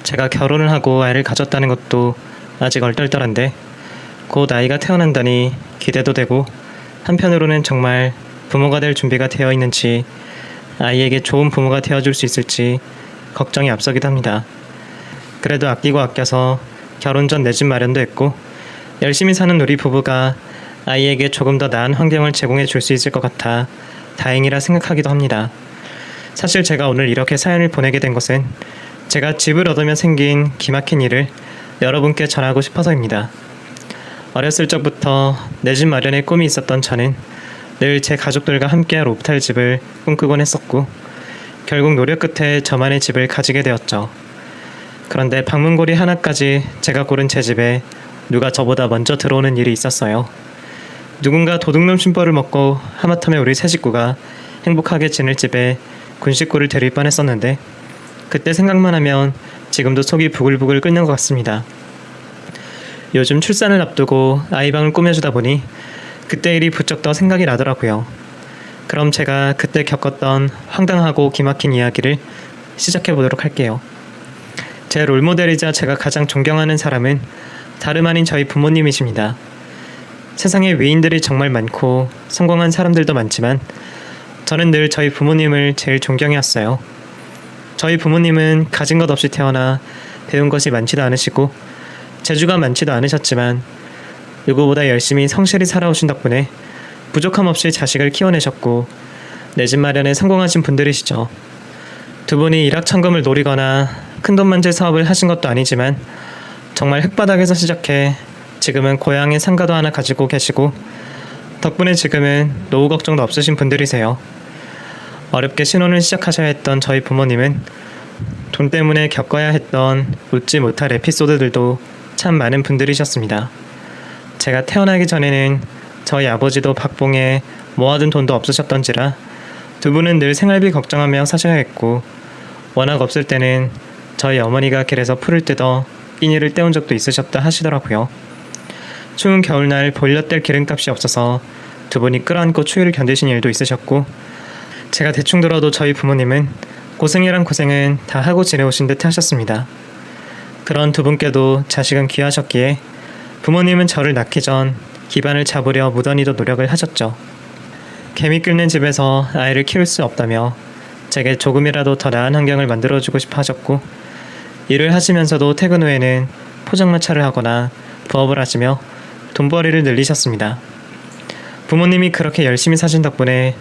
제가 결혼을 하고 아이를 가졌다는 것도 아직 얼떨떨한데 곧 아이가 태어난다니 기대도 되고 한편으로는 정말 부모가 될 준비가 되어 있는지 아이에게 좋은 부모가 되어줄 수 있을지 걱정이 앞서기도 합니다. 그래도 아끼고 아껴서 결혼 전 내 집 마련도 했고 열심히 사는 우리 부부가 아이에게 조금 더 나은 환경을 제공해 줄 수 있을 것 같아 다행이라 생각하기도 합니다. 사실 제가 오늘 이렇게 사연을 보내게 된 것은 제가 집을 얻으며 생긴 기막힌 일을 여러분께 전하고 싶어서입니다. 어렸을 적부터 내 집 마련의 꿈이 있었던 저는 늘 제 가족들과 함께할 오피탈 집을 꿈꾸곤 했었고 결국 노력 끝에 저만의 집을 가지게 되었죠. 그런데 방문고리 하나까지 제가 고른 제 집에 누가 저보다 먼저 들어오는 일이 있었어요. 누군가 도둑놈 쉼벌을 먹고 하마터면 우리 세 식구가 행복하게 지낼 집에 군식구를 데릴 뻔했었는데 그때 생각만 하면 지금도 속이 부글부글 끓는 것 같습니다. 요즘 출산을 앞두고 아이방을 꾸며주다 보니 그때 일이 부쩍 더 생각이 나더라고요. 그럼 제가 그때 겪었던 황당하고 기막힌 이야기를 시작해보도록 할게요. 제 롤모델이자 제가 가장 존경하는 사람은 다름 아닌 저희 부모님이십니다. 세상에 위인들이 정말 많고 성공한 사람들도 많지만 저는 늘 저희 부모님을 제일 존경해왔어요. 저희 부모님은 가진 것 없이 태어나 배운 것이 많지도 않으시고 재주가 많지도 않으셨지만 누구보다 열심히 성실히 살아오신 덕분에 부족함 없이 자식을 키워내셨고 내 집 마련에 성공하신 분들이시죠. 두 분이 일확천금을 노리거나 큰돈 만질 사업을 하신 것도 아니지만 정말 흙바닥에서 시작해 지금은 고향에 상가도 하나 가지고 계시고 덕분에 지금은 노후 걱정도 없으신 분들이세요. 어렵게 신혼을 시작하셔야 했던 저희 부모님은 돈 때문에 겪어야 했던 웃지 못할 에피소드들도 참 많은 분들이셨습니다. 제가 태어나기 전에는 저희 아버지도 박봉에 모아둔 돈도 없으셨던지라 두 분은 늘 생활비 걱정하며 사셔야 했고 워낙 없을 때는 저희 어머니가 길에서 풀을 뜯어 끼니를 때운 적도 있으셨다 하시더라고요. 추운 겨울날 보일러 뗄 기름값이 없어서 두 분이 끌어안고 추위를 견디신 일도 있으셨고 제가 대충 들어도 저희 부모님은 고생이란 고생은 다 하고 지내오신 듯 하셨습니다. 그런 두 분께도 자식은 귀하셨기에 부모님은 저를 낳기 전 기반을 잡으려 무던히도 노력을 하셨죠. 개미 끓는 집에서 아이를 키울 수 없다며 제게 조금이라도 더 나은 환경을 만들어주고 싶어 하셨고 일을 하시면서도 퇴근 후에는 포장마차를 하거나 부업을 하시며 돈벌이를 늘리셨습니다. 부모님이 그렇게 열심히 사신 덕분에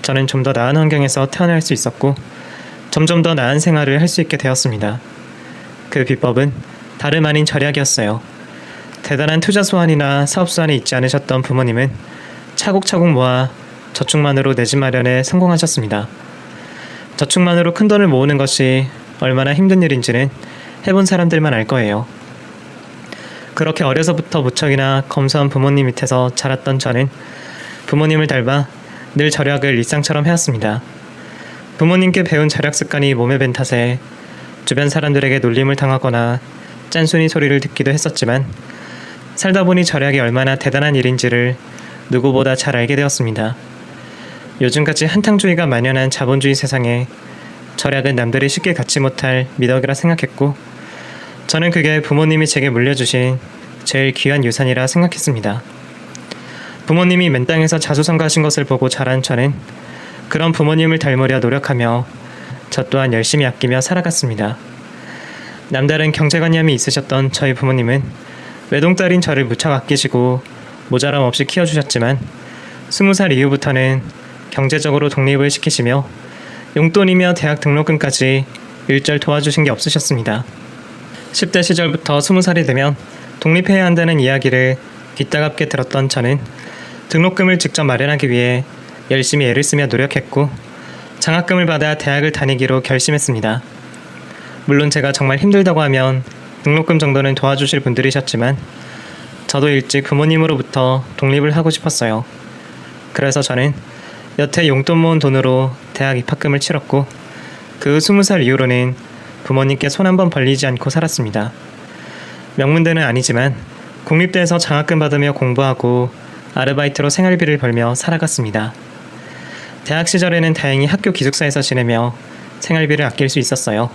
저는 좀 더 나은 환경에서 태어날 수 있었고 점점 더 나은 생활을 할 수 있게 되었습니다. 그 비법은 다름 아닌 절약이었어요. 대단한 투자 수완이나 사업 수완이 있지 않으셨던 부모님은 차곡차곡 모아 저축만으로 내 집 마련에 성공하셨습니다. 저축만으로 큰 돈을 모으는 것이 얼마나 힘든 일인지는 해본 사람들만 알 거예요. 그렇게 어려서부터 무척이나 검소한 부모님 밑에서 자랐던 저는 부모님을 닮아 늘 절약을 일상처럼 해왔습니다. 부모님께 배운 절약 습관이 몸에 밴 탓에 주변 사람들에게 놀림을 당하거나 짠순이 소리를 듣기도 했었지만 살다 보니 절약이 얼마나 대단한 일인지를 누구보다 잘 알게 되었습니다. 요즘같이 한탕주의가 만연한 자본주의 세상에 절약은 남들이 쉽게 갖지 못할 미덕이라 생각했고 저는 그게 부모님이 제게 물려주신 제일 귀한 유산이라 생각했습니다. 부모님이 맨 땅에서 자수성가하신 것을 보고 자란 저는 그런 부모님을 닮으려 노력하며 저 또한 열심히 아끼며 살아갔습니다. 남다른 경제관념이 있으셨던 저희 부모님은 외동딸인 저를 무척 아끼시고 모자람 없이 키워주셨지만 20살 이후부터는 경제적으로 독립을 시키시며 용돈이며 대학 등록금까지 일절 도와주신 게 없으셨습니다. 10대 시절부터 20살이 되면 독립해야 한다는 이야기를 귀따갑게 들었던 저는 등록금을 직접 마련하기 위해 열심히 애를 쓰며 노력했고 장학금을 받아 대학을 다니기로 결심했습니다. 물론 제가 정말 힘들다고 하면 등록금 정도는 도와주실 분들이셨지만 저도 일찍 부모님으로부터 독립을 하고 싶었어요. 그래서 저는 여태 용돈 모은 돈으로 대학 입학금을 치렀고 그 20살 이후로는 부모님께 손 한 번 벌리지 않고 살았습니다. 명문대는 아니지만 국립대에서 장학금 받으며 공부하고 아르바이트로 생활비를 벌며 살아갔습니다. 대학 시절에는 다행히 학교 기숙사에서 지내며 생활비를 아낄 수 있었어요.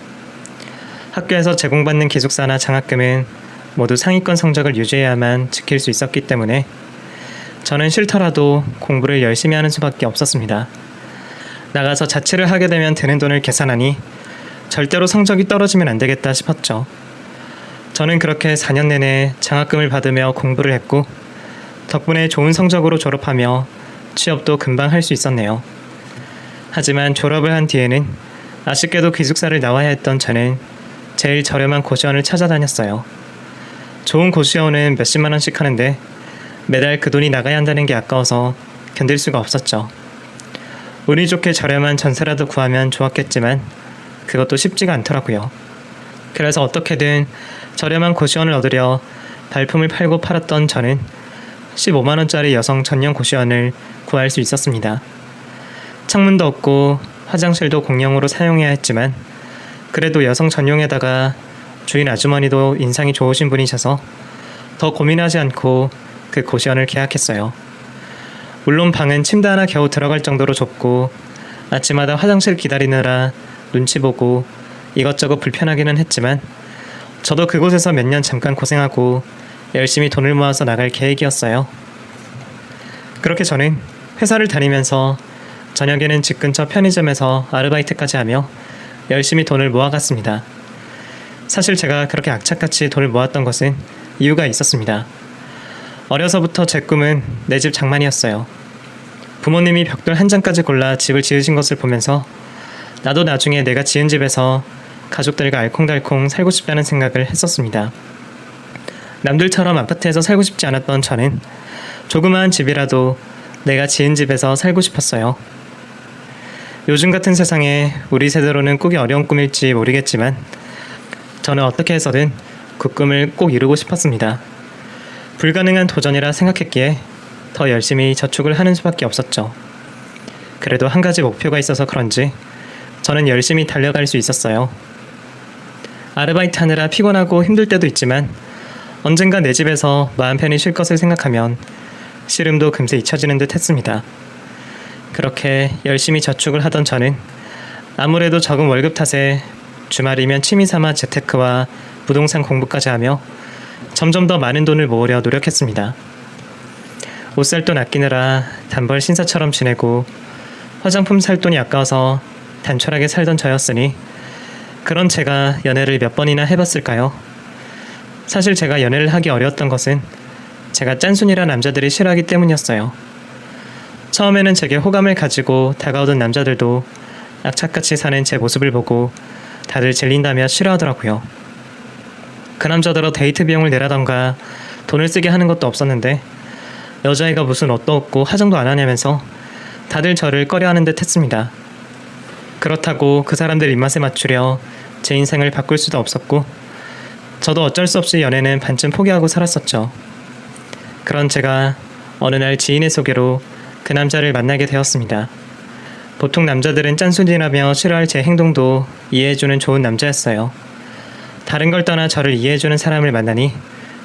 학교에서 제공받는 기숙사나 장학금은 모두 상위권 성적을 유지해야만 지킬 수 있었기 때문에 저는 싫더라도 공부를 열심히 하는 수밖에 없었습니다. 나가서 자취를 하게 되면 드는 돈을 계산하니 절대로 성적이 떨어지면 안 되겠다 싶었죠. 저는 그렇게 4년 내내 장학금을 받으며 공부를 했고 덕분에 좋은 성적으로 졸업하며 취업도 금방 할 수 있었네요. 하지만 졸업을 한 뒤에는 아쉽게도 기숙사를 나와야 했던 저는 제일 저렴한 고시원을 찾아다녔어요. 좋은 고시원은 몇십만 원씩 하는데 매달 그 돈이 나가야 한다는 게 아까워서 견딜 수가 없었죠. 운이 좋게 저렴한 전세라도 구하면 좋았겠지만 그것도 쉽지가 않더라고요. 그래서 어떻게든 저렴한 고시원을 얻으려 발품을 팔고 팔았던 저는 15만 원짜리 여성 전용 고시원을 구할 수 있었습니다. 창문도 없고 화장실도 공용으로 사용해야 했지만 그래도 여성 전용에다가 주인 아주머니도 인상이 좋으신 분이셔서 더 고민하지 않고 그 고시원을 계약했어요. 물론 방은 침대 하나 겨우 들어갈 정도로 좁고 아침마다 화장실 기다리느라 눈치 보고 이것저것 불편하기는 했지만 저도 그곳에서 몇 년 잠깐 고생하고 열심히 돈을 모아서 나갈 계획이었어요. 그렇게 저는 회사를 다니면서 저녁에는 집 근처 편의점에서 아르바이트까지 하며 열심히 돈을 모아갔습니다. 사실 제가 그렇게 악착같이 돈을 모았던 것은 이유가 있었습니다. 어려서부터 제 꿈은 내 집 장만이었어요. 부모님이 벽돌 한 장까지 골라 집을 지으신 것을 보면서 나도 나중에 내가 지은 집에서 가족들과 알콩달콩 살고 싶다는 생각을 했었습니다. 남들처럼 아파트에서 살고 싶지 않았던 저는 조그마한 집이라도 내가 지은 집에서 살고 싶었어요. 요즘 같은 세상에 우리 세대로는 꾸기 어려운 꿈일지 모르겠지만 저는 어떻게 해서든 그 꿈을 꼭 이루고 싶었습니다. 불가능한 도전이라 생각했기에 더 열심히 저축을 하는 수밖에 없었죠. 그래도 한 가지 목표가 있어서 그런지 저는 열심히 달려갈 수 있었어요. 아르바이트 하느라 피곤하고 힘들 때도 있지만 언젠가 내 집에서 마음 편히 쉴 것을 생각하면 시름도 금세 잊혀지는 듯 했습니다. 그렇게 열심히 저축을 하던 저는 아무래도 적은 월급 탓에 주말이면 취미삼아 재테크와 부동산 공부까지 하며 점점 더 많은 돈을 모으려 노력했습니다. 옷 살 돈 아끼느라 단벌 신사처럼 지내고 화장품 살 돈이 아까워서 단촐하게 살던 저였으니 그런 제가 연애를 몇 번이나 해봤을까요? 사실 제가 연애를 하기 어려웠던 것은 제가 짠순이라 남자들이 싫어하기 때문이었어요. 처음에는 제게 호감을 가지고 다가오던 남자들도 악착같이 사는 제 모습을 보고 다들 질린다며 싫어하더라고요. 그 남자들어 데이트 비용을 내라던가 돈을 쓰게 하는 것도 없었는데 여자애가 무슨 옷도 없고 화장도 안 하냐면서 다들 저를 꺼려하는 듯 했습니다. 그렇다고 그 사람들 입맛에 맞추려 제 인생을 바꿀 수도 없었고 저도 어쩔 수 없이 연애는 반쯤 포기하고 살았었죠. 그런 제가 어느 날 지인의 소개로 그 남자를 만나게 되었습니다. 보통 남자들은 짠순이라며 싫어할 제 행동도 이해해주는 좋은 남자였어요. 다른 걸 떠나 저를 이해해주는 사람을 만나니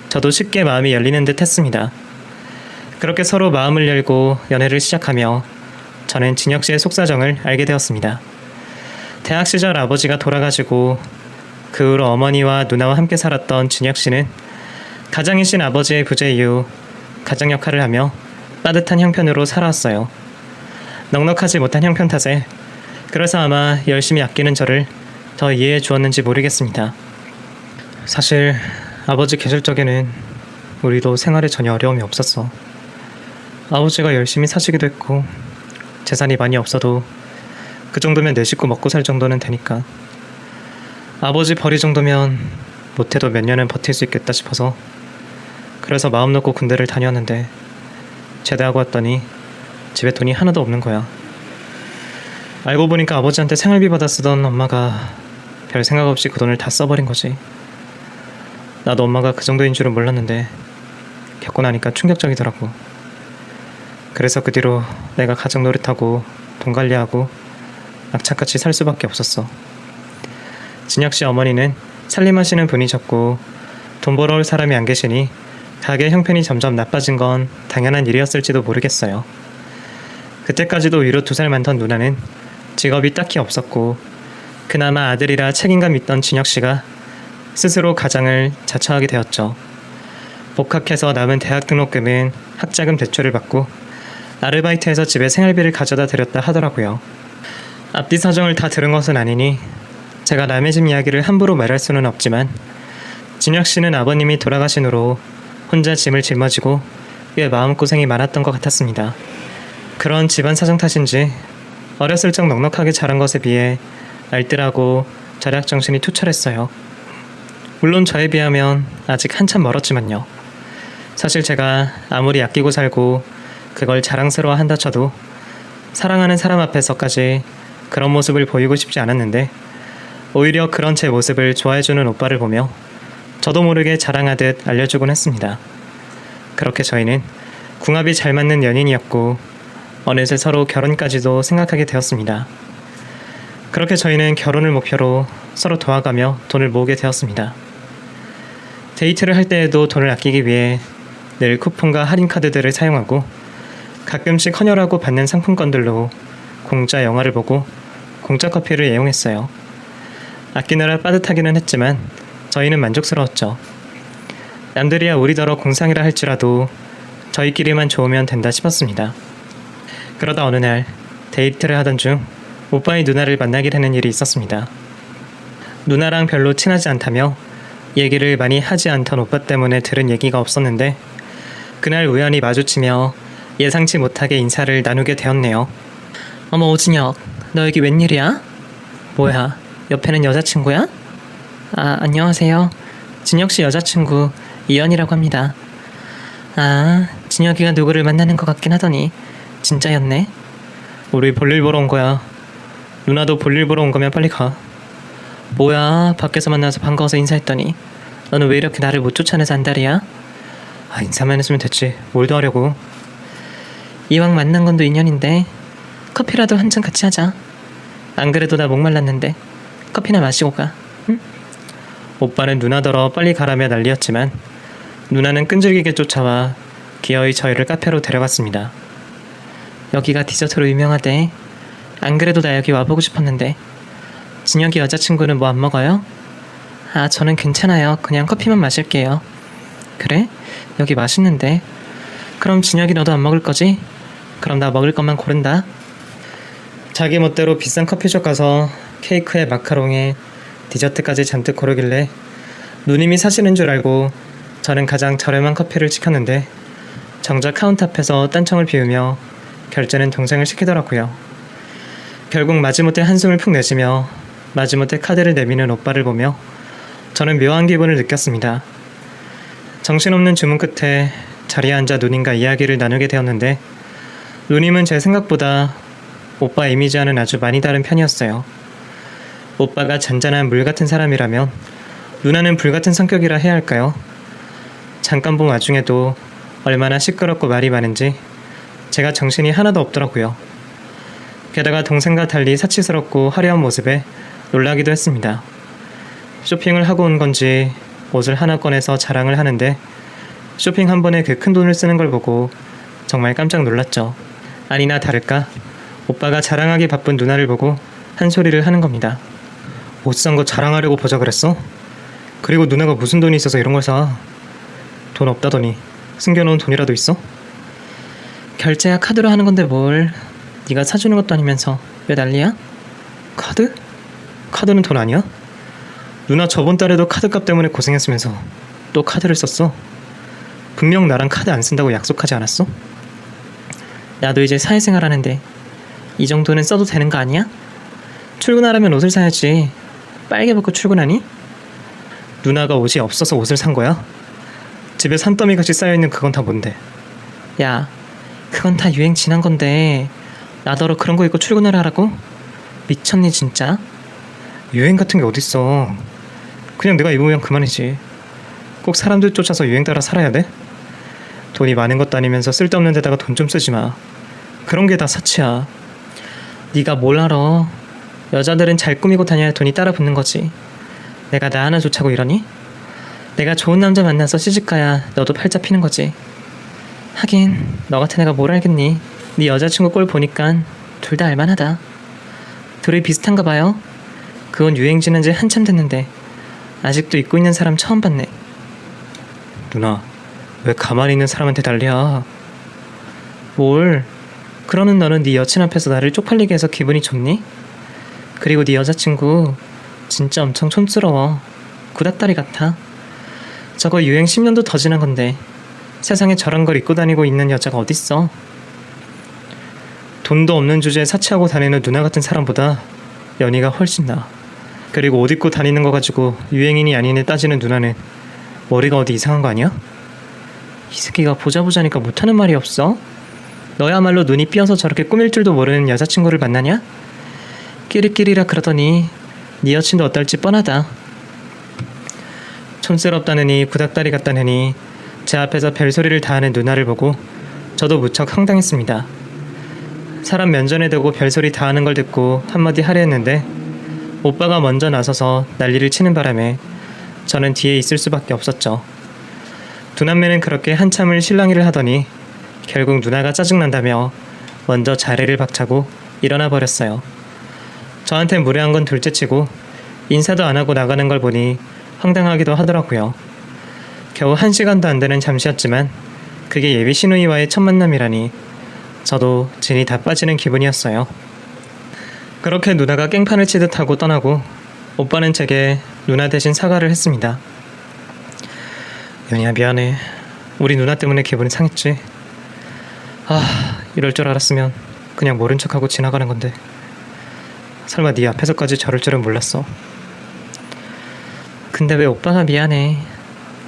저도 쉽게 마음이 열리는 듯 했습니다. 그렇게 서로 마음을 열고 연애를 시작하며 저는 진혁 씨의 속사정을 알게 되었습니다. 대학 시절 아버지가 돌아가시고 그 후로 어머니와 누나와 함께 살았던 진혁 씨는 가장이신 아버지의 부재 이후 가장 역할을 하며 빠듯한 형편으로 살아왔어요. 넉넉하지 못한 형편 탓에 그래서 아마 열심히 아끼는 저를 더 이해해 주었는지 모르겠습니다. 사실 아버지 계실 적에는 우리도 생활에 전혀 어려움이 없었어. 아버지가 열심히 사시기도 했고 재산이 많이 없어도 그 정도면 내 식구 먹고 살 정도는 되니까 아버지 벌이 정도면 못해도 몇 년은 버틸 수 있겠다 싶어서 그래서 마음 놓고 군대를 다녔는데 제대하고 왔더니 집에 돈이 하나도 없는 거야. 알고 보니까 아버지한테 생활비 받아 쓰던 엄마가 별 생각 없이 그 돈을 다 써버린 거지. 나도 엄마가 그 정도인 줄은 몰랐는데 겪고 나니까 충격적이더라고. 그래서 그 뒤로 내가 가정 노릇하고 돈 관리하고 악착같이 살 수밖에 없었어. 진혁 씨 어머니는 살림하시는 분이셨고 돈 벌어올 사람이 안 계시니 가게 형편이 점점 나빠진 건 당연한 일이었을지도 모르겠어요. 그때까지도 위로 2살 많던 누나는 직업이 딱히 없었고 그나마 아들이라 책임감 있던 진혁 씨가 스스로 가장을 자처하게 되었죠. 복학해서 남은 대학 등록금은 학자금 대출을 받고 아르바이트해서 집에 생활비를 가져다 드렸다 하더라고요. 앞뒤 사정을 다 들은 것은 아니니 제가 남의 집 이야기를 함부로 말할 수는 없지만 진혁 씨는 아버님이 돌아가신 후로 혼자 짐을 짊어지고 꽤 마음고생이 많았던 것 같았습니다. 그런 집안 사정 탓인지 어렸을 적 넉넉하게 자란 것에 비해 알뜰하고 절약 정신이 투철했어요. 물론 저에 비하면 아직 한참 멀었지만요. 사실 제가 아무리 아끼고 살고 그걸 자랑스러워 한다 쳐도 사랑하는 사람 앞에서까지 그런 모습을 보이고 싶지 않았는데 오히려 그런 제 모습을 좋아해주는 오빠를 보며 저도 모르게 자랑하듯 알려주곤 했습니다. 그렇게 저희는 궁합이 잘 맞는 연인이었고 어느새 서로 결혼까지도 생각하게 되었습니다. 그렇게 저희는 결혼을 목표로 서로 도와가며 돈을 모으게 되었습니다. 데이트를 할 때에도 돈을 아끼기 위해 늘 쿠폰과 할인 카드들을 사용하고 가끔씩 헌혈하고 받는 상품권들로 공짜 영화를 보고 공짜 커피를 애용했어요. 아끼느라 빠듯하기는 했지만 저희는 만족스러웠죠. 남들이야 우리더러 공상이라 할지라도 저희끼리만 좋으면 된다 싶었습니다. 그러다 어느 날 데이트를 하던 중 오빠의 누나를 만나게 되는 일이 있었습니다. 누나랑 별로 친하지 않다며 얘기를 많이 하지 않던 오빠 때문에 들은 얘기가 없었는데 그날 우연히 마주치며 예상치 못하게 인사를 나누게 되었네요. 어머 오진혁, 너 여기 웬일이야? 뭐야, 옆에는 여자친구야? 아, 안녕하세요. 진혁씨 여자친구 이연이라고 합니다. 아, 진혁이가 누구를 만나는 것 같긴 하더니 진짜였네. 우리 볼일 보러 온 거야. 누나도 볼일 보러 온 거면 빨리 가. 뭐야, 밖에서 만나서 반가워서 인사했더니 너는 왜 이렇게 나를 못 쫓아내서 안달이야? 아, 인사만 했으면 됐지. 뭘 더 하려고. 이왕 만난 건도 인연인데 커피라도 한 잔 같이 하자. 안 그래도 나 목말랐는데 커피나 마시고 가. 응? 오빠는 누나더러 빨리 가라며 난리였지만 누나는 끈질기게 쫓아와 기어이 저희를 카페로 데려갔습니다. 여기가 디저트로 유명하대. 안 그래도 나 여기 와보고 싶었는데. 진혁이 여자친구는 뭐 안 먹어요? 아, 저는 괜찮아요. 그냥 커피만 마실게요. 그래? 여기 맛있는데. 그럼 진혁이 너도 안 먹을 거지? 그럼 나 먹을 것만 고른다. 자기 멋대로 비싼 커피숍 가서 케이크에 마카롱에 디저트까지 잔뜩 고르길래 누님이 사시는 줄 알고 저는 가장 저렴한 커피를 시켰는데 정작 카운터 앞에서 딴청을 피우며 결제는 동생을 시키더라고요. 결국 마지못해 한숨을 푹 내쉬며 마지못해 카드를 내미는 오빠를 보며 저는 묘한 기분을 느꼈습니다. 정신없는 주문 끝에 자리에 앉아 누님과 이야기를 나누게 되었는데 누님은 제 생각보다 오빠 이미지와는 아주 많이 다른 편이었어요. 오빠가 잔잔한 물 같은 사람이라면 누나는 불 같은 성격이라 해야 할까요? 잠깐 본 와중에도 얼마나 시끄럽고 말이 많은지 제가 정신이 하나도 없더라고요. 게다가 동생과 달리 사치스럽고 화려한 모습에 놀라기도 했습니다. 쇼핑을 하고 온 건지 옷을 하나 꺼내서 자랑을 하는데 쇼핑 한 번에 그 큰 돈을 쓰는 걸 보고 정말 깜짝 놀랐죠. 아니나 다를까 오빠가 자랑하기 바쁜 누나를 보고 한 소리를 하는 겁니다. 옷 산 거 자랑하려고 보자 그랬어? 그리고 누나가 무슨 돈이 있어서 이런 걸 사? 돈 없다더니 숨겨놓은 돈이라도 있어? 결제야 카드로 하는 건데 뭘. 네가 사주는 것도 아니면서 왜 난리야? 카드? 카드는 돈 아니야? 누나 저번 달에도 카드값 때문에 고생했으면서 또 카드를 썼어? 분명 나랑 카드 안 쓴다고 약속하지 않았어? 나도 이제 사회생활 하는데 이 정도는 써도 되는 거 아니야? 출근하려면 옷을 사야지. 빨개 벗고 출근하니? 누나가 옷이 없어서 옷을 산 거야? 집에 산더미 같이 쌓여있는 그건 다 뭔데? 야, 그건 다 유행 지난 건데 나더러 그런 거 입고 출근을 하라고? 미쳤니 진짜? 유행 같은 게 어딨어. 그냥 내가 입으면 그만이지. 꼭 사람들 쫓아서 유행 따라 살아야 돼? 돈이 많은 것도 아니면서 쓸데없는 데다가 돈 좀 쓰지 마. 그런 게 다 사치야. 네가 뭘 알아. 여자들은 잘 꾸미고 다녀야 돈이 따라 붙는 거지. 내가 나 하나 좋자고 이러니? 내가 좋은 남자 만나서 시집가야 너도 팔자 피는 거지. 하긴 너 같은 애가 뭘 알겠니. 네 여자친구 꼴 보니깐 둘 다 알만하다. 둘이 비슷한가 봐요. 그건 유행 지난 지 한참 됐는데 아직도 잊고 있는 사람 처음 봤네. 누나, 왜 가만히 있는 사람한테 난리야? 뭘? 그러는 너는 네 여친 앞에서 나를 쪽팔리게 해서 기분이 좋니? 그리고 네 여자친구 진짜 엄청 촌스러워. 구닥다리 같아. 저거 유행 10년도 더 지난 건데 세상에 저런 걸 입고 다니고 있는 여자가 어딨어. 돈도 없는 주제에 사치하고 다니는 누나 같은 사람보다 연희가 훨씬 나아. 그리고 옷 입고 다니는 거 가지고 유행이니 아니니 따지는 누나는 머리가 어디 이상한 거 아니야? 이 새끼가 보자보자니까 못하는 말이 없어? 너야말로 눈이 삐어서 저렇게 꾸밀 줄도 모르는 여자친구를 만나냐? 끼리끼리라 그러더니 네 여친도 어떨지 뻔하다. 촌스럽다느니 구닥다리 같다느니 제 앞에서 별소리를 다하는 누나를 보고 저도 무척 황당했습니다. 사람 면전에 대고 별소리 다하는 걸 듣고 한마디 하려 했는데 오빠가 먼저 나서서 난리를 치는 바람에 저는 뒤에 있을 수밖에 없었죠. 두 남매는 그렇게 한참을 실랑이를 하더니 결국 누나가 짜증난다며 먼저 자리를 박차고 일어나 버렸어요. 저한테 무례한 건 둘째치고 인사도 안 하고 나가는 걸 보니 황당하기도 하더라고요. 겨우 1시간도 안 되는 잠시였지만 그게 예비 시누이와의 첫 만남이라니 저도 진이 다 빠지는 기분이었어요. 그렇게 누나가 깽판을 치듯 하고 떠나고 오빠는 제게 누나 대신 사과를 했습니다. 연희야, 미안해. 우리 누나 때문에 기분이 상했지. 이럴 줄 알았으면 그냥 모른 척하고 지나가는 건데 설마 네 앞에서까지 저럴 줄은 몰랐어. 근데 왜 오빠가 미안해.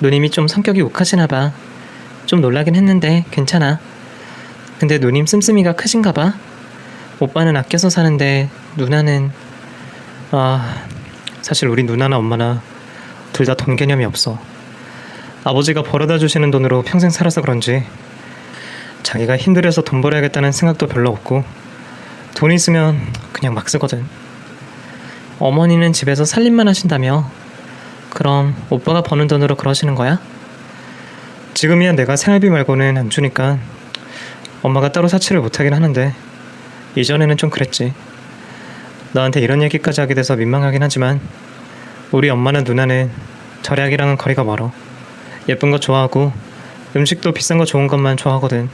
누님이 좀 성격이 욱하시나 봐. 좀 놀라긴 했는데 괜찮아. 근데 누님 씀씀이가 크신가 봐. 오빠는 아껴서 사는데 누나는 사실 우리 누나나 엄마나 둘 다 돈 개념이 없어. 아버지가 벌어다 주시는 돈으로 평생 살아서 그런지 자기가 힘들어서 돈 벌어야겠다는 생각도 별로 없고 돈 있으면 그냥 막 쓰거든. 어머니는 집에서 살림만 하신다며? 그럼 오빠가 버는 돈으로 그러시는 거야? 지금이야 내가 생활비 말고는 안 주니까 엄마가 따로 사치를 못하긴 하는데 이전에는 좀 그랬지. 너한테 이런 얘기까지 하게 돼서 민망하긴 하지만 우리 엄마나 누나는 절약이랑은 거리가 멀어. 예쁜 거 좋아하고 음식도 비싼 거 좋은 것만 좋아하거든.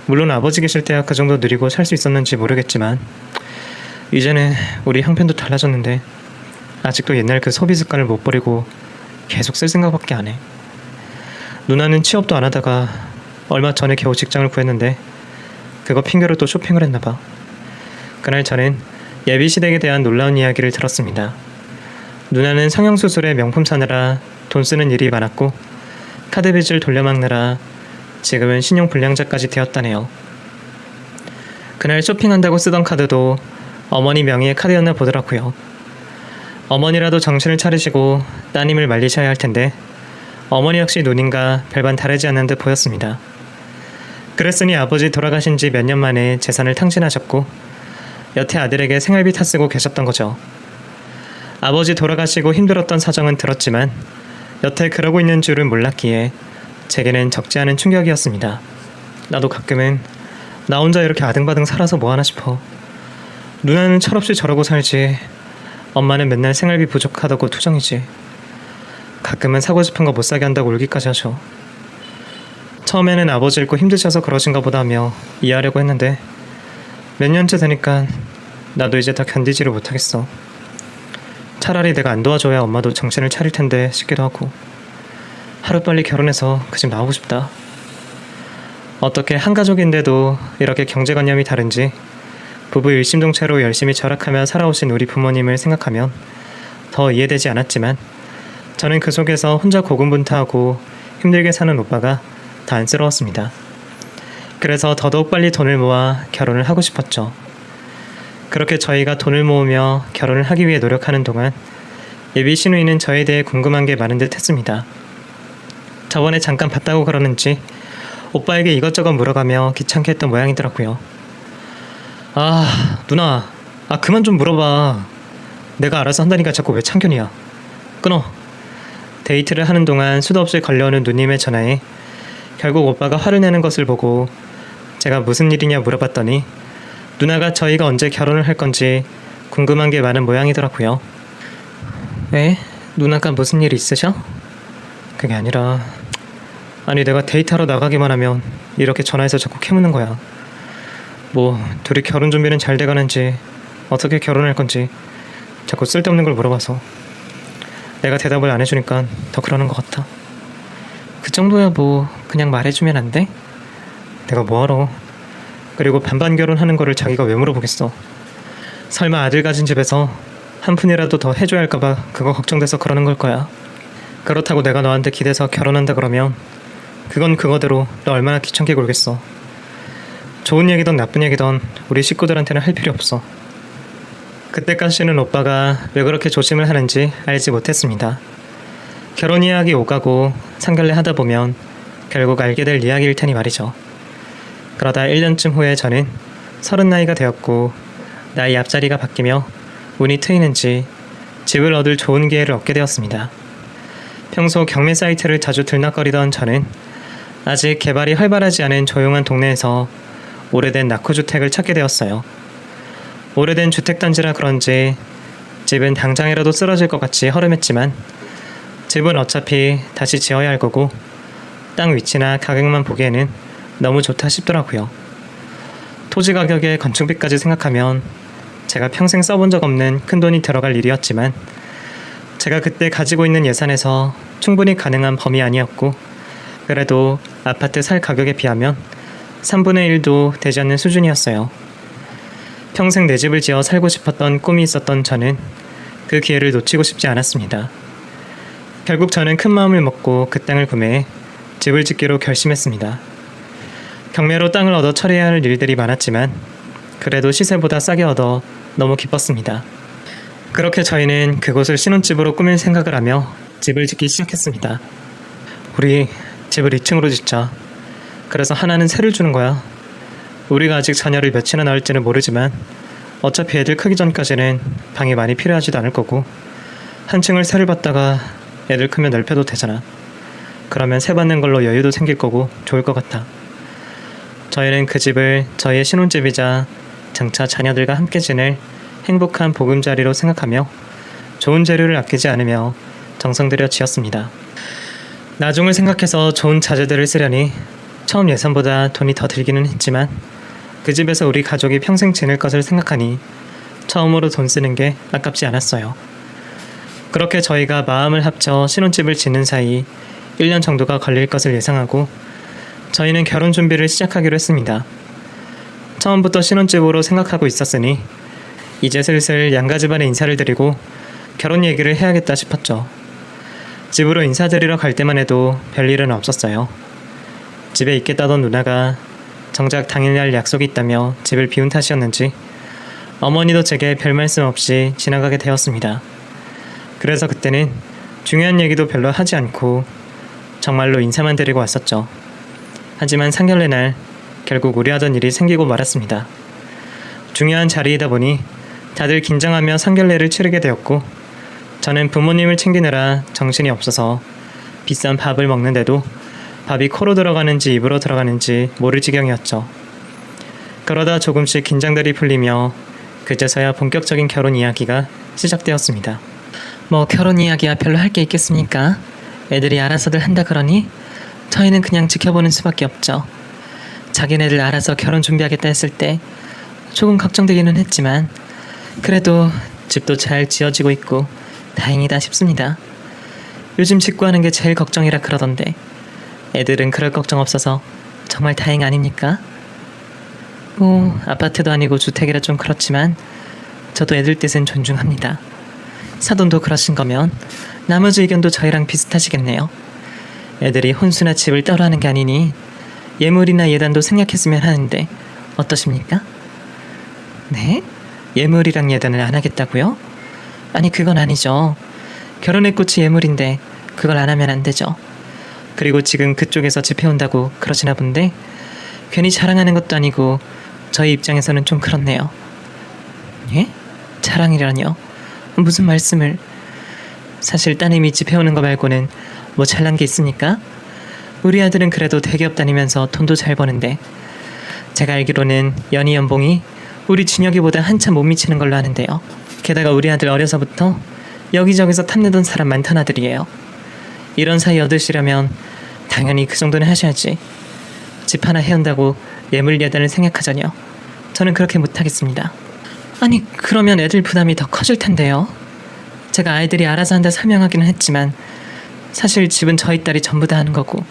물론 아버지 계실 때야 그 정도 누리고 살 수 있었는지 모르겠지만 이제는 우리 형편도 달라졌는데 아직도 옛날 그 소비 습관을 못 버리고 계속 쓸 생각밖에 안 해. 누나는 취업도 안 하다가 얼마 전에 겨우 직장을 구했는데 그거 핑계로 또 쇼핑을 했나 봐. 그날 저는 예비 시댁에 대한 놀라운 이야기를 들었습니다. 누나는 성형수술에 명품 사느라 돈 쓰는 일이 많았고 카드 빚을 돌려막느라 지금은 신용불량자까지 되었다네요. 그날 쇼핑한다고 쓰던 카드도 어머니 명의의 카드였나 보더라고요. 어머니라도 정신을 차리시고 따님을 말리셔야 할 텐데 어머니 역시 누님과 별반 다르지 않는 듯 보였습니다. 그랬으니 아버지 돌아가신 지 몇 년 만에 재산을 탕진하셨고 여태 아들에게 생활비 타 쓰고 계셨던 거죠. 아버지 돌아가시고 힘들었던 사정은 들었지만 여태 그러고 있는 줄은 몰랐기에 제게는 적지 않은 충격이었습니다. 나도 가끔은 나 혼자 이렇게 아등바등 살아서 뭐하나 싶어. 누나는 철없이 저러고 살지 엄마는 맨날 생활비 부족하다고 투정이지. 가끔은 사고 싶은 거 못 사게 한다고 울기까지 하셔. 처음에는 아버지 잃고 힘드셔서 그러신가 보다 하며 이해하려고 했는데 몇 년째 되니까 나도 이제 다 견디지를 못하겠어. 차라리 내가 안 도와줘야 엄마도 정신을 차릴 텐데 싶기도 하고 하루빨리 결혼해서 그 집 나오고 싶다. 어떻게 한 가족인데도 이렇게 경제관념이 다른지 부부 일심동체로 열심히 절약하며 살아오신 우리 부모님을 생각하면 더 이해되지 않았지만 저는 그 속에서 혼자 고군분투하고 힘들게 사는 오빠가 다 안쓰러웠습니다. 그래서 더더욱 빨리 돈을 모아 결혼을 하고 싶었죠. 그렇게 저희가 돈을 모으며 결혼을 하기 위해 노력하는 동안 예비 시누이는 저에 대해 궁금한 게 많은 듯 했습니다. 저번에 잠깐 봤다고 그러는지 오빠에게 이것저것 물어가며 귀찮게 했던 모양이더라고요. 누나, 그만 좀 물어봐. 내가 알아서 한다니까 자꾸 왜 참견이야. 끊어. 데이트를 하는 동안 수도 없이 걸려오는 누님의 전화에 결국 오빠가 화를 내는 것을 보고 제가 무슨 일이냐 물어봤더니 누나가 저희가 언제 결혼을 할 건지 궁금한 게 많은 모양이더라고요. 왜? 누나가 무슨 일 있으셔? 그게 아니라 아니 내가 데이트하러 나가기만 하면 이렇게 전화해서 자꾸 캐묻는 거야. 뭐 둘이 결혼 준비는 잘 돼가는지 어떻게 결혼할 건지 자꾸 쓸데없는 걸 물어봐서 내가 대답을 안 해주니까 더 그러는 것 같아. 그 정도야 뭐 그냥 말해주면 안 돼? 내가 뭐하러. 그리고 반반 결혼하는 거를 자기가 왜 물어보겠어. 설마 아들 가진 집에서 한 푼이라도 더 해줘야 할까봐 그거 걱정돼서 그러는 걸 거야. 그렇다고 내가 너한테 기대서 결혼한다 그러면 그건 그거대로 너 얼마나 귀찮게 굴겠어. 좋은 얘기든 나쁜 얘기든 우리 식구들한테는 할 필요 없어. 그때까지는 오빠가 왜 그렇게 조심을 하는지 알지 못했습니다. 결혼 이야기 오가고 상견례 하다 보면 결국 알게 될 이야기일 테니 말이죠. 그러다 1년쯤 후에 저는 30 나이가 되었고 나이 앞자리가 바뀌며 운이 트이는지 집을 얻을 좋은 기회를 얻게 되었습니다. 평소 경매 사이트를 자주 들락거리던 저는 아직 개발이 활발하지 않은 조용한 동네에서 오래된 낙후주택을 찾게 되었어요. 오래된 주택단지라 그런지 집은 당장이라도 쓰러질 것 같이 허름했지만 집은 어차피 다시 지어야 할 거고 땅 위치나 가격만 보기에는 너무 좋다 싶더라고요. 토지 가격에 건축비까지 생각하면 제가 평생 써본 적 없는 큰돈이 들어갈 일이었지만 제가 그때 가지고 있는 예산에서 충분히 가능한 범위 아니었고 그래도 아파트 살 가격에 비하면 3분의 1도 되지 않는 수준이었어요. 평생 내 집을 지어 살고 싶었던 꿈이 있었던 저는 그 기회를 놓치고 싶지 않았습니다. 결국 저는 큰 마음을 먹고 그 땅을 구매해 집을 짓기로 결심했습니다. 경매로 땅을 얻어 처리해야 할 일들이 많았지만 그래도 시세보다 싸게 얻어 너무 기뻤습니다. 그렇게 저희는 그곳을 신혼집으로 꾸밀 생각을 하며 집을 짓기 시작했습니다. 우리 집을 2층으로 짓자. 그래서 하나는 새를 주는 거야. 우리가 아직 자녀를 몇이나 낳을지는 모르지만 어차피 애들 크기 전까지는 방이 많이 필요하지도 않을 거고 한 층을 새를 받다가 애들 크면 넓혀도 되잖아. 그러면 새 받는 걸로 여유도 생길 거고 좋을 것 같아. 저희는 그 집을 저희의 신혼집이자 장차 자녀들과 함께 지낼 행복한 보금자리로 생각하며 좋은 재료를 아끼지 않으며 정성 들여 지었습니다. 나중을 생각해서 좋은 자재들을 쓰려니 처음 예산보다 돈이 더 들기는 했지만 그 집에서 우리 가족이 평생 지낼 것을 생각하니 처음으로 돈 쓰는 게 아깝지 않았어요. 그렇게 저희가 마음을 합쳐 신혼집을 짓는 사이 1년 정도가 걸릴 것을 예상하고 저희는 결혼 준비를 시작하기로 했습니다. 처음부터 신혼집으로 생각하고 있었으니 이제 슬슬 양가 집안에 인사를 드리고 결혼 얘기를 해야겠다 싶었죠. 집으로 인사드리러 갈 때만 해도 별일은 없었어요. 집에 있겠다던 누나가 정작 당일날 약속이 있다며 집을 비운 탓이었는지 어머니도 제게 별 말씀 없이 지나가게 되었습니다. 그래서 그때는 중요한 얘기도 별로 하지 않고 정말로 인사만 드리고 왔었죠. 하지만 상견례 날 결국 우려하던 일이 생기고 말았습니다. 중요한 자리이다 보니 다들 긴장하며 상견례를 치르게 되었고 저는 부모님을 챙기느라 정신이 없어서 비싼 밥을 먹는데도 밥이 코로 들어가는지 입으로 들어가는지 모를 지경이었죠. 그러다 조금씩 긴장들이 풀리며 그제서야 본격적인 결혼 이야기가 시작되었습니다. 뭐 결혼 이야기야 별로 할 게 있겠습니까? 애들이 알아서들 한다 그러니 저희는 그냥 지켜보는 수밖에 없죠. 자기네들 알아서 결혼 준비하겠다 했을 때 조금 걱정되기는 했지만 그래도 집도 잘 지어지고 있고 다행이다 싶습니다. 요즘 짓고 하는 게 제일 걱정이라 그러던데 애들은 그럴 걱정 없어서 정말 다행 아닙니까? 뭐 아파트도 아니고 주택이라 좀 그렇지만 저도 애들 뜻은 존중합니다. 사돈도 그러신 거면 나머지 의견도 저희랑 비슷하시겠네요. 애들이 혼수나 집을 따로 하는 게 아니니 예물이나 예단도 생략했으면 하는데 어떠십니까? 네? 예물이랑 예단을 안 하겠다고요? 아니 그건 아니죠. 결혼의 꽃이 예물인데 그걸 안 하면 안 되죠. 그리고 지금 그쪽에서 집해온다고 그러시나 본데 괜히 자랑하는 것도 아니고 저희 입장에서는 좀 그렇네요. 예? 자랑이라뇨? 무슨 말씀을... 사실 따님이 집해오는 거 말고는 뭐 잘난 게 있습니까? 우리 아들은 그래도 대기업 다니면서 돈도 잘 버는데 제가 알기로는 연희 연봉이 우리 진혁이보다 한참 못 미치는 걸로 아는데요. 게다가 우리 아들 어려서부터 여기저기서 탐내던 사람 많던 아들이에요. 이런 사이 얻으시려면 당연히 그 정도는 하셔야지. 집 하나 해온다고 예물 예단을 생각하자뇨. 저는 그렇게 못하겠습니다. 아니, 그러면 애들 부담이 더 커질 텐데요. 제가 아이들이 알아서 한다 설명하기는 했지만 사실 집은 저희 딸이 전부 다 하는 거고,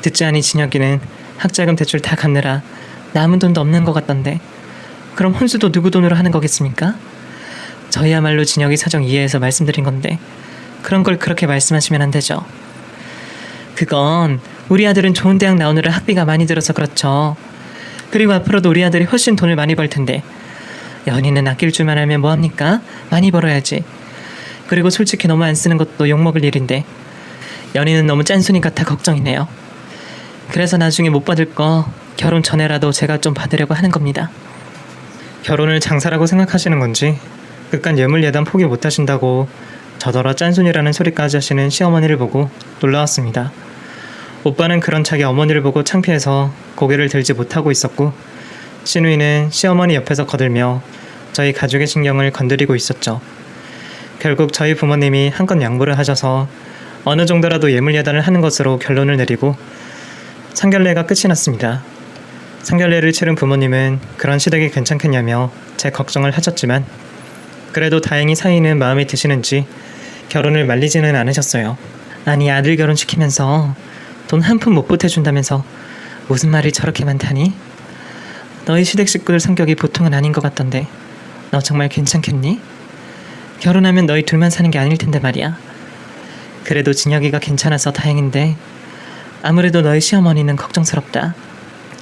듣지 않니 진혁이는 학자금 대출 다 갚느라 남은 돈도 없는 것 같던데 그럼 혼수도 누구 돈으로 하는 거겠습니까? 저희야말로 진혁이 사정 이해해서 말씀드린 건데 그런 걸 그렇게 말씀하시면 안 되죠. 그건 우리 아들은 좋은 대학 나오느라 학비가 많이 들어서 그렇죠. 그리고 앞으로도 우리 아들이 훨씬 돈을 많이 벌 텐데 연희는 아낄 줄만 알면 뭐합니까? 많이 벌어야지. 그리고 솔직히 너무 안 쓰는 것도 욕먹을 일인데 연희는 너무 짠순이 같아 걱정이네요. 그래서 나중에 못 받을 거 결혼 전에라도 제가 좀 받으려고 하는 겁니다. 결혼을 장사라고 생각하시는 건지 그깟 예물 예단 포기 못하신다고 저더러 짠순이라는 소리까지 하시는 시어머니를 보고 놀라웠습니다. 오빠는 그런 자기 어머니를 보고 창피해서 고개를 들지 못하고 있었고, 신우이는 시어머니 옆에서 거들며 저희 가족의 신경을 건드리고 있었죠. 결국 저희 부모님이 한껏 양보를 하셔서 어느 정도라도 예물 예단을 하는 것으로 결론을 내리고 상견례가 끝이 났습니다. 상견례를 치른 부모님은 그런 시댁이 괜찮겠냐며 제 걱정을 하셨지만 그래도 다행히 사위는 마음에 드시는지 결혼을 말리지는 않으셨어요. 아니, 아들 결혼시키면서 돈 한 푼 못 보태준다면서 무슨 말이 저렇게 많다니? 너희 시댁 식구들 성격이 보통은 아닌 것 같던데 너 정말 괜찮겠니? 결혼하면 너희 둘만 사는 게 아닐 텐데 말이야. 그래도 진혁이가 괜찮아서 다행인데 아무래도 너희 시어머니는 걱정스럽다.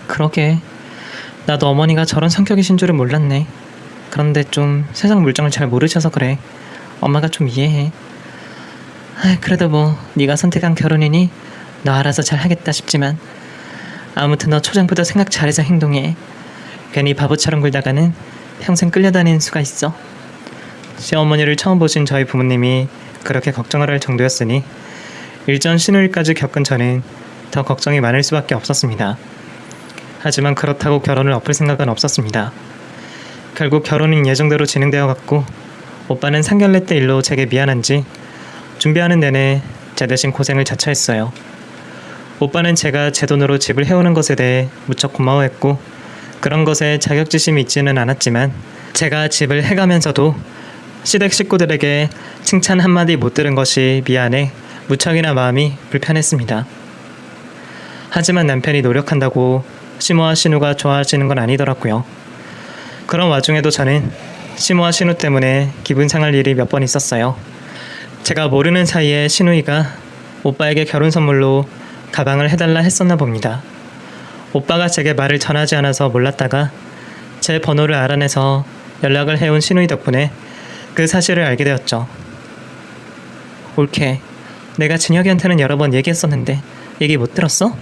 그러게, 나도 어머니가 저런 성격이신 줄은 몰랐네. 그런데 좀 세상 물정을 잘 모르셔서 그래. 엄마가 좀 이해해. 그래도 뭐 네가 선택한 결혼이니 너 알아서 잘 하겠다 싶지만 아무튼 너 초장부터 생각 잘해서 행동해. 괜히 바보처럼 굴다가는 평생 끌려다니는 수가 있어. 시어머니를 처음 보신 저희 부모님이 그렇게 걱정을 할 정도였으니 일전 신우일까지 겪은 저는 더 걱정이 많을 수밖에 없었습니다. 하지만 그렇다고 결혼을 엎을 생각은 없었습니다. 결국 결혼은 예정대로 진행되어 갔고 오빠는 상견례 때 일로 제게 미안한지 준비하는 내내 제 대신 고생을 자처했어요. 오빠는 제가 제 돈으로 집을 해오는 것에 대해 무척 고마워했고 그런 것에 자격지심이 있지는 않았지만 제가 집을 해가면서도 시댁 식구들에게 칭찬 한마디 못 들은 것이 미안해 무척이나 마음이 불편했습니다. 하지만 남편이 노력한다고 시모와 신우가 좋아하시는 건 아니더라고요. 그런 와중에도 저는 시모와 신우 때문에 기분 상할 일이 몇 번 있었어요. 제가 모르는 사이에 신우이가 오빠에게 결혼 선물로 가방을 해달라 했었나 봅니다. 오빠가 제게 말을 전하지 않아서 몰랐다가 제 번호를 알아내서 연락을 해온 신우이 덕분에 그 사실을 알게 되었죠. 옳게, 내가 진혁이한테는 여러 번 얘기했었는데 얘기 못 들었어?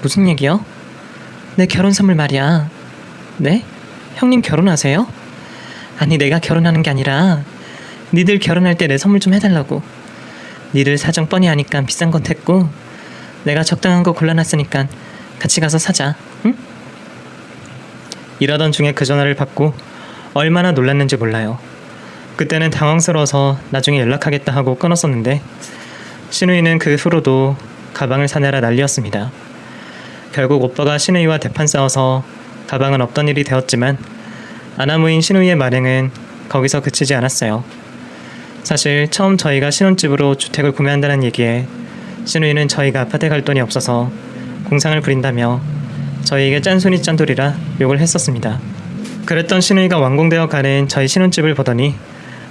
무슨 얘기요? 내 결혼 선물 말이야. 네? 형님 결혼하세요? 아니, 내가 결혼하는 게 아니라 니들 결혼할 때 내 선물 좀 해달라고. 니들 사정 뻔히 아니까 비싼 건 됐고 내가 적당한 거 골라놨으니까 같이 가서 사자, 응? 이러던 중에 그 전화를 받고 얼마나 놀랐는지 몰라요. 그때는 당황스러워서 나중에 연락하겠다 하고 끊었었는데 신우이는 그 후로도 가방을 사내라 난리였습니다. 결국 오빠가 신우이와 대판 싸워서 가방은 없던 일이 되었지만 아나무인 신우이의 만행은 거기서 그치지 않았어요. 사실 처음 저희가 신혼집으로 주택을 구매한다는 얘기에 신우이는 저희가 아파트에 갈 돈이 없어서 공상을 부린다며 저희에게 짠순이 짠돌이라 욕을 했었습니다. 그랬던 신우이가 완공되어 가는 저희 신혼집을 보더니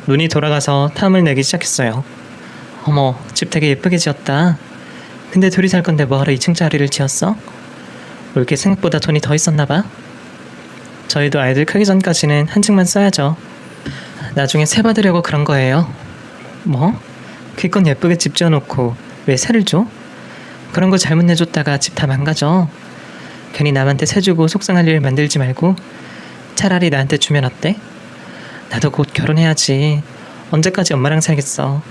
눈이 돌아가서 탐을 내기 시작했어요. 어머, 집 되게 예쁘게 지었다. 근데 둘이 살 건데 뭐하러 2층짜리를 지었어? 뭐 이렇게 생각보다 돈이 더 있었나봐. 저희도 아이들 크기 전까지는 한 층만 써야죠. 나중에 세 받으려고 그런 거예요. 뭐? 기껏 예쁘게 집 지어놓고 왜 세를 줘? 그런 거 잘못 내줬다가 집 다 망가져. 괜히 남한테 세 주고 속상할 일 만들지 말고 차라리 나한테 주면 어때? 나도 곧 결혼해야지. 언제까지 엄마랑 살겠어.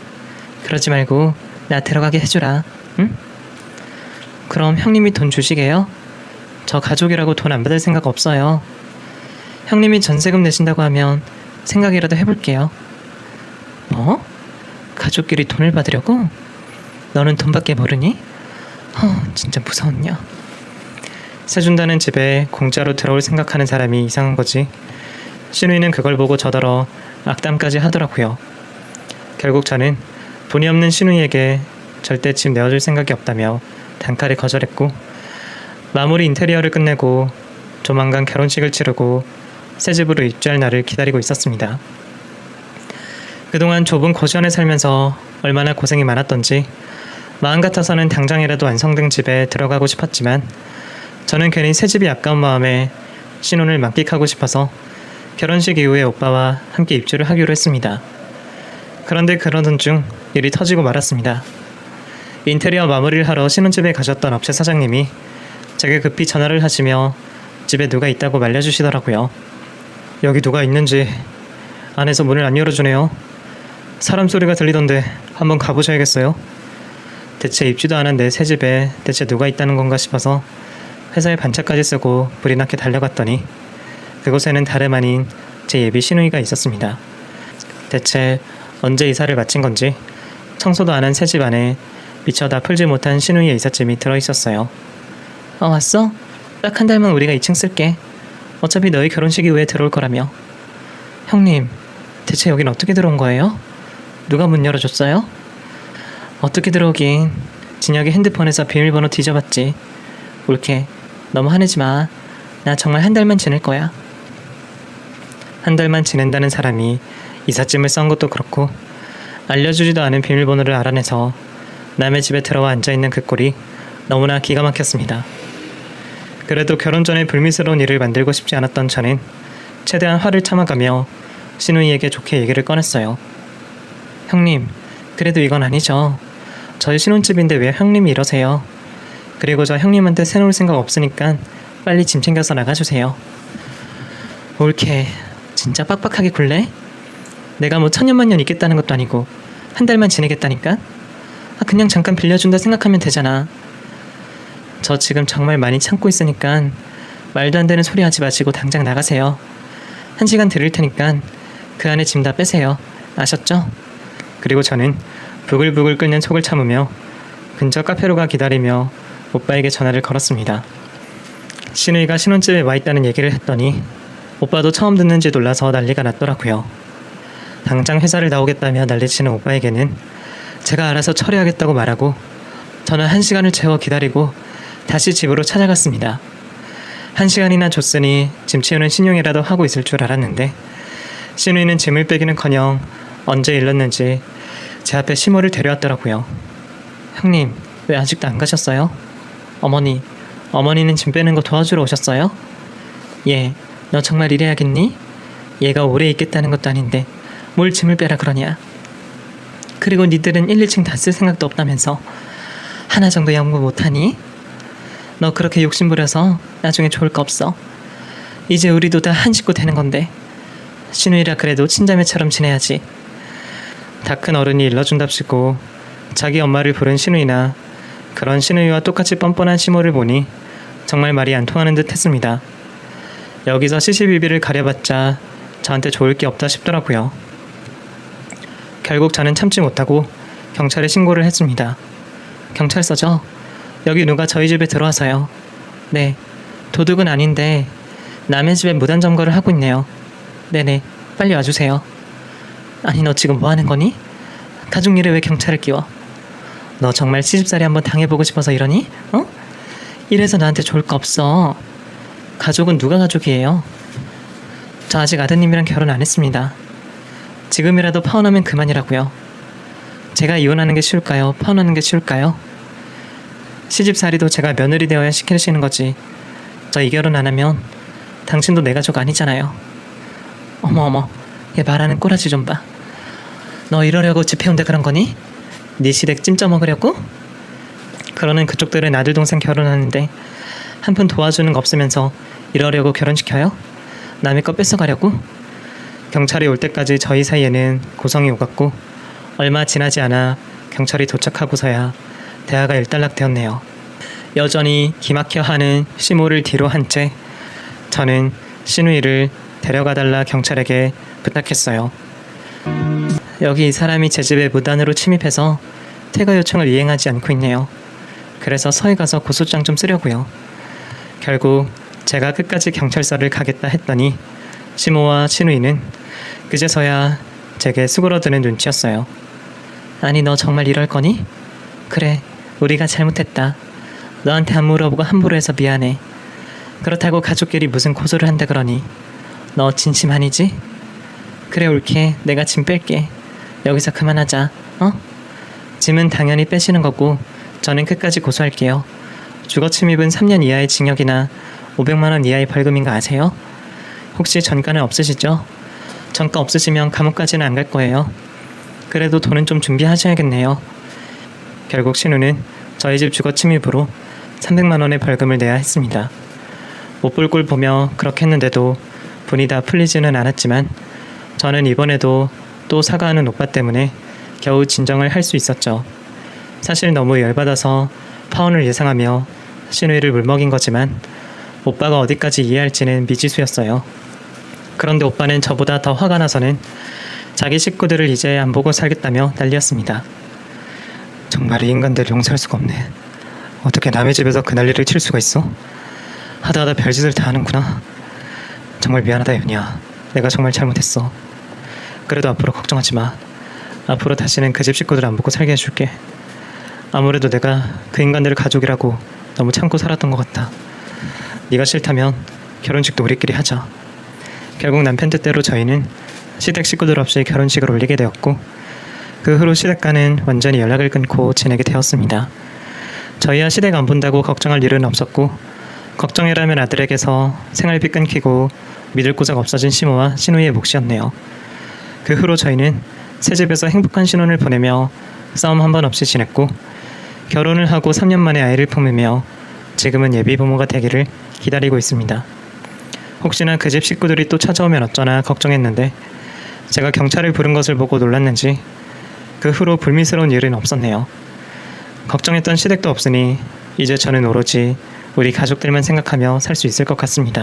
그러지 말고 나 데려가게 해주라, 응? 그럼 형님이 돈 주시게요? 저 가족이라고 돈 안 받을 생각 없어요. 형님이 전세금 내신다고 하면 생각이라도 해볼게요. 뭐? 가족끼리 돈을 받으려고? 너는 돈밖에 모르니? 진짜 무서운 녀. 세준다는 집에 공짜로 들어올 생각하는 사람이 이상한 거지. 신우이는 그걸 보고 저더러 악담까지 하더라고요. 결국 저는 돈이 없는 신우이에게 절대 집 내어줄 생각이 없다며 단칼에 거절했고, 마무리 인테리어를 끝내고 조만간 결혼식을 치르고 새 집으로 입주할 날을 기다리고 있었습니다. 그동안 좁은 고시원에 살면서 얼마나 고생이 많았던지 마음 같아서는 당장이라도 완성된 집에 들어가고 싶었지만, 저는 괜히 새 집이 아까운 마음에 신혼을 만끽하고 싶어서 결혼식 이후에 오빠와 함께 입주를 하기로 했습니다. 그런데 그러던 중 일이 터지고 말았습니다. 인테리어 마무리를 하러 신혼집에 가셨던 업체 사장님이 제게 급히 전화를 하시며 집에 누가 있다고 말려주시더라고요. 여기 누가 있는지 안에서 문을 안 열어주네요. 사람 소리가 들리던데 한번 가보셔야겠어요. 대체 입지도 않은 내 새 집에 대체 누가 있다는 건가 싶어서 회사에 반차까지 쓰고 불이 나게 달려갔더니 그곳에는 다름 아닌 제 예비 시누이가 있었습니다. 대체 언제 이사를 마친 건지 청소도 안 한 새 집 안에 미처 다 풀지 못한 시누이의 이삿짐이 들어있었어요. 왔어? 딱 한 달만 우리가 2층 쓸게. 어차피 너희 결혼식 이후에 들어올 거라며. 형님, 대체 여긴 어떻게 들어온 거예요? 누가 문 열어줬어요? 어떻게 들어오긴, 진혁이 핸드폰에서 비밀번호 뒤져봤지. 올케, 너무 화내지 마. 나 정말 한 달만 지낼 거야. 한 달만 지낸다는 사람이 이삿짐을 썬 것도 그렇고, 알려주지도 않은 비밀번호를 알아내서 남의 집에 들어와 앉아있는 그 꼴이 너무나 기가 막혔습니다. 그래도 결혼 전에 불미스러운 일을 만들고 싶지 않았던 저는 최대한 화를 참아가며 시누이에게 좋게 얘기를 꺼냈어요. 형님, 그래도 이건 아니죠. 저희 신혼집인데 왜 형님이 이러세요? 그리고 저 형님한테 새놓을 생각 없으니까 빨리 짐 챙겨서 나가주세요. 올케, 진짜 빡빡하게 굴래? 내가 뭐 천년만년 있겠다는 것도 아니고 한 달만 지내겠다니까? 그냥 잠깐 빌려준다 생각하면 되잖아. 저 지금 정말 많이 참고 있으니까 말도 안 되는 소리 하지 마시고 당장 나가세요. 1시간 드릴 테니까 그 안에 짐 다 빼세요. 아셨죠? 그리고 저는 부글부글 끓는 속을 참으며 근처 카페로 가 기다리며 오빠에게 전화를 걸었습니다. 시누이가 신혼집에 와 있다는 얘기를 했더니 오빠도 처음 듣는지 놀라서 난리가 났더라고요. 당장 회사를 나오겠다며 난리치는 오빠에게는 제가 알아서 처리하겠다고 말하고 저는 1시간을 채워 기다리고 다시 집으로 찾아갔습니다. 1시간이나 줬으니 짐 치우는 신용이라도 하고 있을 줄 알았는데 시누이는 짐을 빼기는커녕 언제 일렀는지 제 앞에 시모를 데려왔더라고요. 형님, 왜 아직도 안 가셨어요? 어머니는 짐 빼는 거 도와주러 오셨어요? 얘, 너 정말 이래야겠니? 얘가 오래 있겠다는 것도 아닌데 뭘 짐을 빼라 그러냐? 그리고 니들은 1, 2층 다 쓸 생각도 없다면서 하나 정도 양보 못하니? 너 그렇게 욕심부려서 나중에 좋을 거 없어. 이제 우리도 다 한 식구 되는 건데 시누이라 그래도 친자매처럼 지내야지. 다 큰 어른이 일러준답시고 자기 엄마를 부른 시누이나 그런 시누이와 똑같이 뻔뻔한 시모를 보니 정말 말이 안 통하는 듯 했습니다. 여기서 시시비비를 가려봤자 저한테 좋을 게 없다 싶더라고요. 결국 저는 참지 못하고 경찰에 신고를 했습니다. 경찰서죠? 여기 누가 저희 집에 들어와서요. 네, 도둑은 아닌데 남의 집에 무단 점거를 하고 있네요. 네네, 빨리 와주세요. 아니, 너 지금 뭐 하는 거니? 가족 일에 왜 경찰을 끼워? 너 정말 시집살이 한번 당해보고 싶어서 이러니? 이래서 나한테 좋을 거 없어. 가족은 누가 가족이에요? 저 아직 아드님이랑 결혼 안 했습니다. 지금이라도 파혼하면 그만이라고요. 제가 이혼하는 게 쉬울까요? 파혼하는 게 쉬울까요? 시집살이도 제가 며느리 되어야 시키시는 거지. 저 이 결혼 안 하면 당신도 내 가족 아니잖아요. 어머, 얘 말하는 꼬라지 좀 봐. 너 이러려고 집해온다 그런 거니? 네 시댁 찜쪄 먹으려고? 그러는 그쪽들은 아들 동생 결혼하는데 한 푼 도와주는 거 없으면서 이러려고 결혼시켜요? 남의 거 뺏어가려고? 경찰이 올 때까지 저희 사이에는 고성이 오갔고 얼마 지나지 않아 경찰이 도착하고서야 대화가 일단락되었네요. 여전히 기막혀 하는 시모를 뒤로 한 채 저는 시누이를 데려가달라 경찰에게 부탁했어요. 여기 이 사람이 제 집에 무단으로 침입해서 퇴거 요청을 이행하지 않고 있네요. 그래서 서해 가서 고소장 좀 쓰려고요. 결국 제가 끝까지 경찰서를 가겠다 했더니 시모와 신우이는 그제서야 제게 수그러드는 눈치였어요. 아니 너 정말 이럴 거니? 그래 우리가 잘못했다. 너한테 안 물어보고 함부로 해서 미안해. 그렇다고 가족끼리 무슨 고소를 한다 그러니 너 진심 아니지? 그래 옳게 내가 짐 뺄게. 여기서 그만하자. 어? 짐은 당연히 빼시는 거고 저는 끝까지 고소할게요. 주거침입은 3년 이하의 징역이나 500만 원 이하의 벌금인 거 아세요? 혹시 전과는 없으시죠? 전과 없으시면 감옥까지는 안 갈 거예요. 그래도 돈은 좀 준비하셔야겠네요. 결국 신우는 저희 집 주거침입으로 300만 원의 벌금을 내야 했습니다. 못 볼 꼴 보며 그렇게 했는데도 분이 다 풀리지는 않았지만 저는 이번에도 또 사과하는 오빠 때문에 겨우 진정을 할 수 있었죠. 사실 너무 열받아서 파혼을 예상하며 신우이를 물먹인 거지만 오빠가 어디까지 이해할지는 미지수였어요. 그런데 오빠는 저보다 더 화가 나서는 자기 식구들을 이제 안 보고 살겠다며 난리였습니다. 정말 이 인간들 용서할 수가 없네. 어떻게 남의 집에서 그 난리를 칠 수가 있어? 하다 별짓을 다 하는구나. 정말 미안하다 연희야. 내가 정말 잘못했어. 그래도 앞으로 걱정하지 마. 앞으로 다시는 그 집 식구들 안 보고 살게 해줄게. 아무래도 내가 그 인간들을 가족이라고 너무 참고 살았던 것 같다. 네가 싫다면 결혼식도 우리끼리 하자. 결국 남편 뜻대로 저희는 시댁 식구들 없이 결혼식을 올리게 되었고 그 후로 시댁과는 완전히 연락을 끊고 지내게 되었습니다. 저희야 시댁 안 본다고 걱정할 일은 없었고 걱정이라면 아들에게서 생활비 끊기고 믿을 구석 없어진 시모와 신우이의 몫이었네요. 그 후로 저희는 새 집에서 행복한 신혼을 보내며 싸움 한 번 없이 지냈고 결혼을 하고 3년 만에 아이를 품으며 지금은 예비 부모가 되기를 기다리고 있습니다. 혹시나 그 집 식구들이 또 찾아오면 어쩌나 걱정했는데 제가 경찰을 부른 것을 보고 놀랐는지 그 후로 불미스러운 일은 없었네요. 걱정했던 시댁도 없으니 이제 저는 오로지 우리 가족들만 생각하며 살 수 있을 것 같습니다.